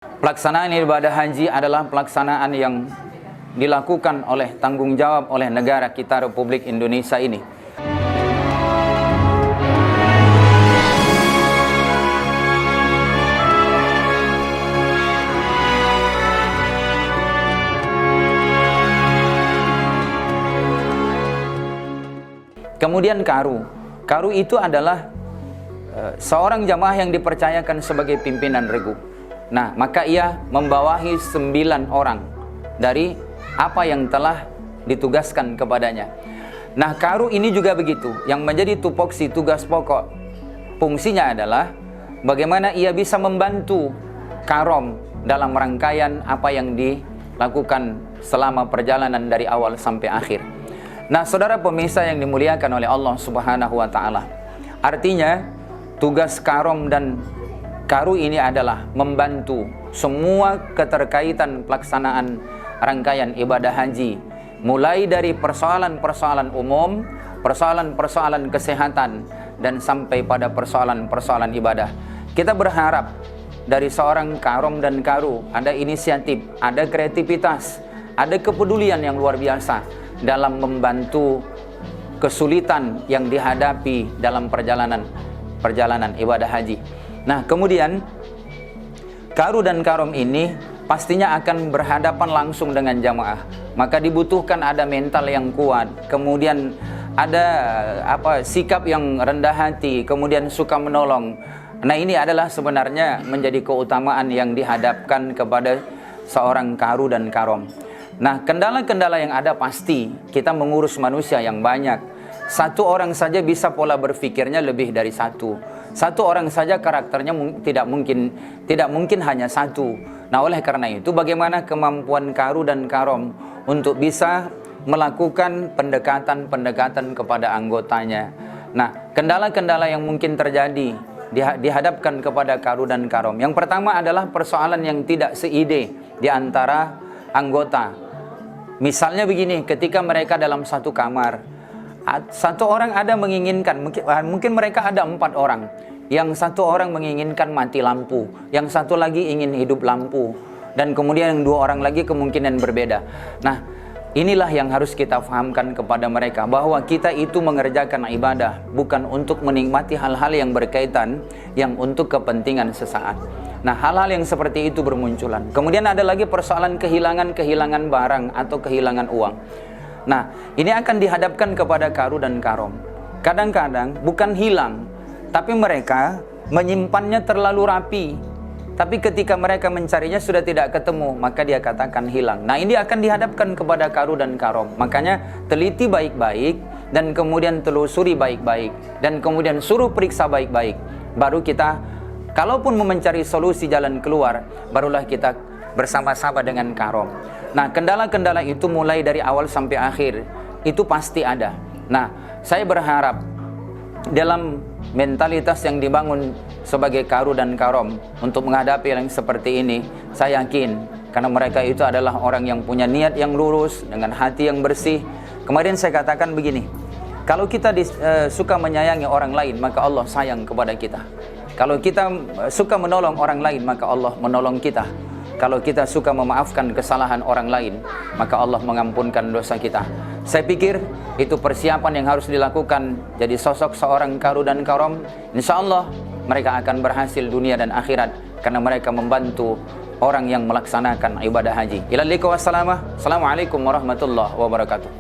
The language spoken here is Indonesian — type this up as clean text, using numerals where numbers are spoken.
Pelaksanaan ibadah haji adalah pelaksanaan yang dilakukan oleh tanggung jawab oleh negara kita Republik Indonesia ini. Kemudian karu. Karu itu adalah seorang jamaah yang dipercayakan sebagai pimpinan regu. Nah, maka ia membawahi 9 orang dari apa yang telah ditugaskan kepadanya. Nah, karu ini juga begitu. Yang menjadi tupoksi tugas pokok fungsinya adalah bagaimana ia bisa membantu karom dalam rangkaian apa yang dilakukan selama perjalanan dari awal sampai akhir. Nah, saudara pemirsa yang dimuliakan oleh Allah Subhanahu wa taala. Artinya, tugas karom dan karu ini adalah membantu semua keterkaitan pelaksanaan rangkaian ibadah haji, mulai dari persoalan-persoalan umum, persoalan-persoalan kesehatan, dan sampai pada persoalan-persoalan ibadah. Kita berharap dari seorang karom dan karu ada inisiatif, ada kreativitas, ada kepedulian yang luar biasa dalam membantu kesulitan yang dihadapi dalam perjalanan ibadah haji. Nah, kemudian karu dan karom ini pastinya akan berhadapan langsung dengan jamaah. Maka dibutuhkan ada mental yang kuat, kemudian ada sikap yang rendah hati, kemudian suka menolong. Nah, ini adalah sebenarnya menjadi keutamaan yang dihadapkan kepada seorang karu dan karom. Nah, kendala-kendala yang ada pasti kita mengurus manusia yang banyak. Satu orang saja bisa pola berpikirnya lebih dari satu. Satu orang saja karakternya tidak mungkin hanya satu. Nah, oleh karena itu bagaimana kemampuan karu dan karom untuk bisa melakukan pendekatan-pendekatan kepada anggotanya. Nah, kendala-kendala yang mungkin terjadi dihadapkan kepada karu dan karom. Yang pertama adalah persoalan yang tidak seide di antara anggota. Misalnya begini, ketika mereka dalam satu kamar, satu orang ada menginginkan, mungkin mereka ada 4 orang. Yang satu orang menginginkan mati lampu, yang satu lagi ingin hidup lampu, dan kemudian yang 2 orang lagi kemungkinan berbeda. Nah, inilah yang harus kita fahamkan kepada mereka, bahwa kita itu mengerjakan ibadah bukan untuk menikmati hal-hal yang berkaitan yang untuk kepentingan sesaat. Nah, hal-hal yang seperti itu bermunculan. Kemudian ada lagi persoalan kehilangan barang atau kehilangan uang. Nah, ini akan dihadapkan kepada karu dan karom. Kadang-kadang bukan hilang, tapi mereka menyimpannya terlalu rapi. Tapi ketika mereka mencarinya sudah tidak ketemu, maka dia katakan hilang. Nah, ini akan dihadapkan kepada karu dan karom. Makanya teliti baik-baik, dan kemudian telusuri baik-baik, dan kemudian suruh periksa baik-baik. Baru kita, kalaupun mencari solusi jalan keluar, barulah kita bersama-sama dengan karom. Nah, kendala-kendala itu mulai dari awal sampai akhir itu pasti ada. Nah, saya berharap dalam mentalitas yang dibangun sebagai karu dan karom untuk menghadapi yang seperti ini, saya yakin karena mereka itu adalah orang yang punya niat yang lurus dengan hati yang bersih. Kemarin saya katakan begini, kalau kita suka menyayangi orang lain, maka Allah sayang kepada kita. Kalau kita suka menolong orang lain, maka Allah menolong kita. Kalau kita suka memaafkan kesalahan orang lain, maka Allah mengampunkan dosa kita. Saya pikir itu persiapan yang harus dilakukan jadi sosok seorang karu dan karom. Insya Allah mereka akan berhasil dunia dan akhirat karena mereka membantu orang yang melaksanakan ibadah haji. Ila liqa wassalamah. Assalamualaikum warahmatullahi wabarakatuh.